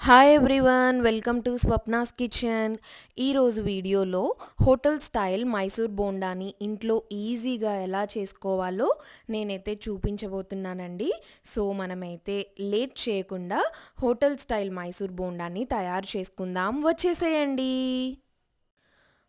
Hi everyone, welcome to Swapna's kitchen. ఈరోజు వీడియోలో hotel style Mysore బోండాని ఇంట్లో ఈజీగా ఎలా చేసుకోవాలో నేనైతే చూపించబోతున్నానండి. సో మనమైతే లేట్ చేయకుండా హోటల్ స్టైల్ మైసూర్ బోండాని తయారు చేసుకుందాం, వచ్చేసేయండి.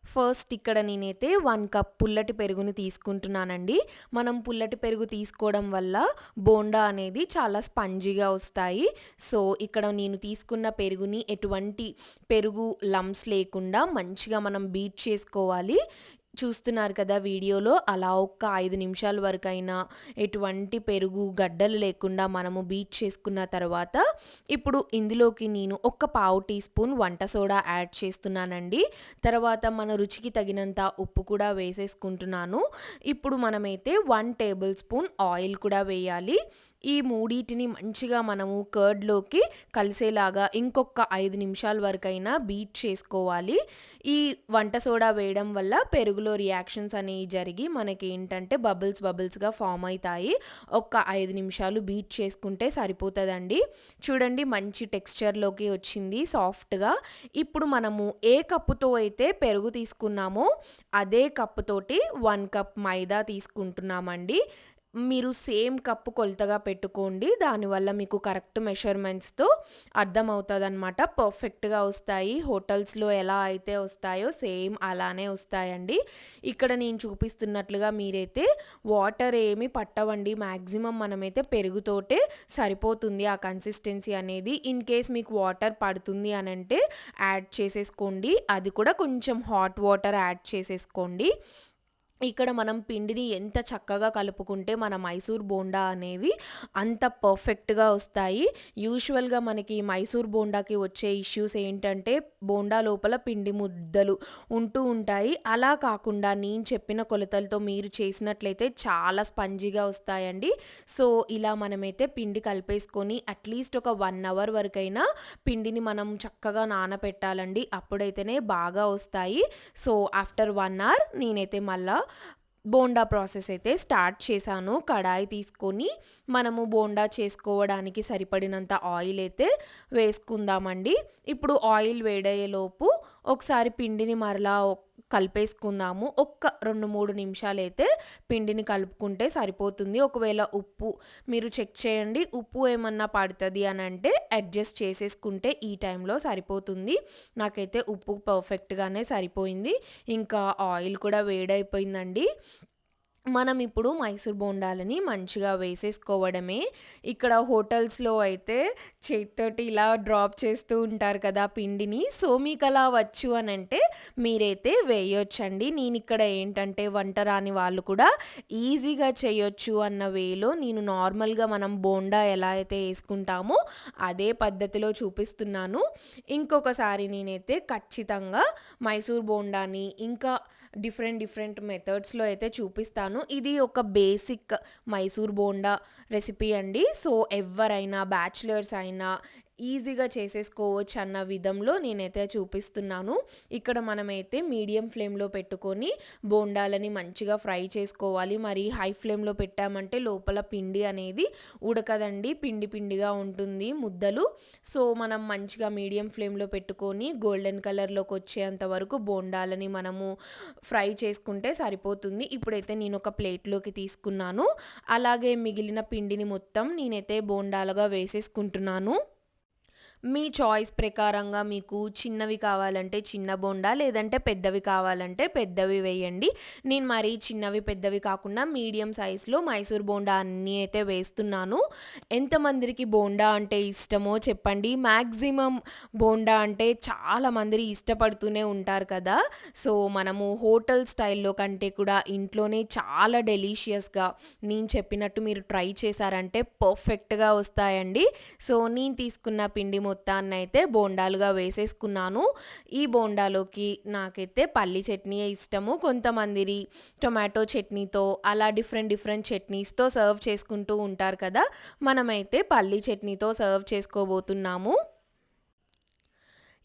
ఫస్ట్ ఇక్కడ నేనైతే 1 కప్ పుల్లటి పెరుగుని తీసుకుంటున్నానండి. మనం పుల్లటి పెరుగు తీసుకోవడం వల్ల బోండా అనేది చాలా స్పంజీగా వస్తాయి. సో ఇక్కడ నేను తీసుకున్న పెరుగుని ఎటువంటి పెరుగు లమ్స్ లేకుండా మంచిగా మనం బీట్ చేసుకోవాలి. చూస్తున్నారు కదా వీడియోలో, అలా ఒక్క 5 నిమిషాల వరకైనా ఎటువంటి పెరుగు గడ్డలు లేకుండా మనము బీట్ చేసుకున్న తర్వాత ఇప్పుడు ఇందులోకి నేను ఒక పావు టీ స్పూన్ వంట సోడా యాడ్ చేస్తున్నానండి. తర్వాత మన రుచికి తగినంత ఉప్పు కూడా వేసేసుకుంటున్నాను. ఇప్పుడు మనమైతే 1 టేబుల్ స్పూన్ ఆయిల్ కూడా వేయాలి. ఈ మూడింటిని మంచిగా మనము కర్డ్లోకి కలిసేలాగా ఇంకొక 5 నిమిషాల వరకైనా బీట్ చేసుకోవాలి. ఈ వంట సోడా వేయడం వల్ల పెరుగులో రియాక్షన్స్ అనేవి జరిగి మనకి ఏంటంటే బబుల్స్గా ఫామ్ అవుతాయి. ఒక 5 నిమిషాలు బీట్ చేసుకుంటే సరిపోతుందండి. చూడండి, మంచి టెక్స్చర్లోకి వచ్చింది సాఫ్ట్గా. ఇప్పుడు మనము ఏ కప్పుతో అయితే పెరుగు తీసుకున్నామో అదే కప్పుతోటి 1 కప్ మైదా తీసుకుంటున్నామండి. మీరు సేమ్ కప్పు కొలతగా పెట్టుకోండి, దానివల్ల మీకు కరెక్ట్ మెషర్మెంట్స్తో అర్థమవుతుంది అనమాట. పర్ఫెక్ట్గా వస్తాయి. హోటల్స్లో ఎలా అయితే వస్తాయో సేమ్ అలానే వస్తాయండి. ఇక్కడ నేను చూపిస్తున్నట్లుగా మీరైతే వాటర్ ఏమి పట్టవండి. మ్యాక్సిమం మనమైతే పెరుగుతోటే సరిపోతుంది ఆ కన్సిస్టెన్సీ అనేది. ఇన్ కేస్ మీకు వాటర్ పడుతుంది అని అంటే యాడ్ చేసేసుకోండి, అది కూడా కొంచెం హాట్ వాటర్ యాడ్ చేసేసుకోండి. ఇక్కడ మనం పిండిని ఎంత చక్కగా కలుపుకుంటే మన మైసూర్ బోండా అనేవి అంత పర్ఫెక్ట్గా వస్తాయి. యూజువల్గా మనకి మైసూర్ బోండాకి వచ్చే ఇష్యూస్ ఏంటంటే బోండా లోపల పిండి ముద్దలు ఉంటూ ఉంటాయి. అలా కాకుండా నేను చెప్పిన కొలతలతో మీరు చేసినట్లయితే చాలా స్పంజీగా వస్తాయండి. సో ఇలా మనమైతే పిండి కలిపేసుకొని అట్లీస్ట్ ఒక 1 అవర్ వరకైనా పిండిని మనం చక్కగా నానపెట్టాలండి. అప్పుడైతేనే బాగా వస్తాయి. సో ఆఫ్టర్ 1 అవర్ నేనైతే మళ్ళా బోండా ప్రాసెస్ అయితే స్టార్ట్ చేశాను. కడాయి తీసుకొని మనము బోండా చేసుకోవడానికి సరిపడినంత ఆయిల్ అయితే వేసుకుందామండి. ఇప్పుడు ఆయిల్ వేడయ్యేలోపు ఒకసారి పిండిని మరలా కలిపేసుకుందాము. ఒక్క 2-3 నిమిషాలు అయితే పిండిని కలుపుకుంటే సరిపోతుంది. ఒకవేళ ఉప్పు మీరు చెక్ చేయండి, ఉప్పు ఏమన్నా పడుతుంది అని అంటే అడ్జస్ట్ చేసేసుకుంటే ఈ టైంలో సరిపోతుంది. నాకైతే ఉప్పు పర్ఫెక్ట్గానే సరిపోయింది. ఇంకా ఆయిల్ కూడా వేడైపోయిందండి. మనం ఇప్పుడు మైసూర్ బోండాలని మంచిగా వేసేసుకోవడమే. ఇక్కడ హోటల్స్లో అయితే చేతితోటి ఇలా డ్రాప్ చేస్తూ ఉంటారు కదా పిండిని. సో మీకు అలా వచ్చు అని అంటే మీరైతే వేయొచ్చండి. నేను ఇక్కడ ఏంటంటే వంట రాని వాళ్ళు కూడా ఈజీగా చేయొచ్చు అన్న వేలో నేను నార్మల్గా మనం బోండా ఎలా అయితే వేసుకుంటామో అదే పద్ధతిలో చూపిస్తున్నాను. ఇంకొకసారి నేనైతే ఖచ్చితంగా మైసూర్ బోండాని ఇంకా డిఫరెంట్ మెథడ్స్లో అయితే చూపిస్తాను. ఇది ఒక బేసిక్ మైసూర్ బోండా రెసిపీ అండి. సో ఎవరైనా బ్యాచిలర్స్ అయినా ఈజీగా చేసేసుకోవచ్చు అన్న విధంలో నేనైతే చూపిస్తున్నాను. ఇక్కడ మనమైతే మీడియం ఫ్లేమ్లో పెట్టుకొని బోండాలని మంచిగా ఫ్రై చేసుకోవాలి. మరి హై ఫ్లేమ్లో పెట్టామంటే లోపల పిండి అనేది ఉడకదండి, పిండిగా ఉంటుంది ముద్దలు. సో మనం మంచిగా మీడియం ఫ్లేమ్లో పెట్టుకొని గోల్డెన్ కలర్లోకి వచ్చేంత వరకు బోండాలని మనము ఫ్రై చేసుకుంటే సరిపోతుంది. ఇప్పుడైతే నేను ఒక ప్లేట్లోకి తీసుకున్నాను. అలాగే మిగిలిన పిండిని మొత్తం నేనైతే బోండాలుగా వేసేసుకుంటున్నాను. మీ చాయిస్ ప్రకారంగా మీకు చిన్నవి కావాలంటే చిన్న బోండా, లేదంటే పెద్దవి కావాలంటే పెద్దవి వేయండి. నేను మరీ చిన్నవి పెద్దవి కాకుండా మీడియం సైజులో మైసూర్ బోండా అన్నీ అయితే వేస్తున్నాను. ఎంతమందికి బోండా అంటే ఇష్టమో చెప్పండి. మ్యాక్సిమం బోండా అంటే చాలామంది ఇష్టపడుతూనే ఉంటారు కదా. సో మనము హోటల్ స్టైల్లో కంటే కూడా ఇంట్లోనే చాలా డెలీషియస్గా నేను చెప్పినట్టు మీరు ట్రై చేశారంటే పర్ఫెక్ట్గా వస్తాయండి. సో నేను తీసుకున్న పిండి మొత్తాన్ని అయితే బోండాలుగా వేసేసుకున్నాను. ఈ బోండాలోకి నాకైతే పల్లి చట్నీ ఇష్టము. కొంతమంది టొమాటో చట్నీతో అలా డిఫరెంట్ చట్నీస్తో సర్వ్ చేసుకుంటూ ఉంటారు కదా. మనమైతే పల్లి చట్నీతో సర్వ్ చేసుకోబోతున్నాము.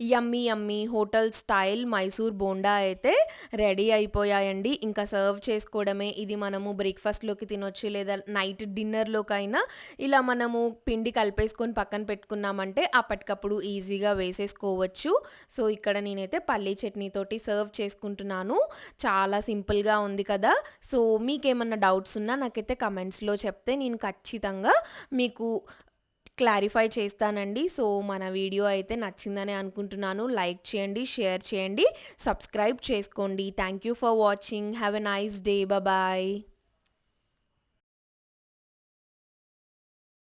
యమ్మీ యమ్మీ హోటల్ స్టైల్ మైసూర్ బోండా అయితే రెడీ అయిపోయాయండి. ఇంకా సర్వ్ చేసుకోవడమే. ఇది మనము బ్రేక్‌ఫాస్ట్‌లోకి తినొచ్చు, లేదా నైట్ డిన్నర్‌లోకైనా ఇలా మనము పిండి కలిపేసుకొని పక్కన పెట్టుకున్నామంటే అప్పటికప్పుడు ఈజీగా వేసేసుకోవచ్చు. సో, ఇక్కడ నేనైతే పల్లీ చట్నీతోటి సర్వ్ చేసుకుంటున్నాను. చాలా సింపుల్‌గా ఉంది కదా! సో, మీకేమన్నా డౌట్స్ ఉన్నా నాకైతే కమెంట్స్‌లో చెప్తే నేను ఖచ్చితంగా మీకు క్లారిఫై చేస్తానండి. సో, మన వీడియో అయితే నచ్చిందనే అనుకుంటున్నాను. లైక్ చేయండి, షేర్ చేయండి, సబ్స్క్రైబ్ చేసుకోండి. Thank you for watching. Have a nice day. Bye.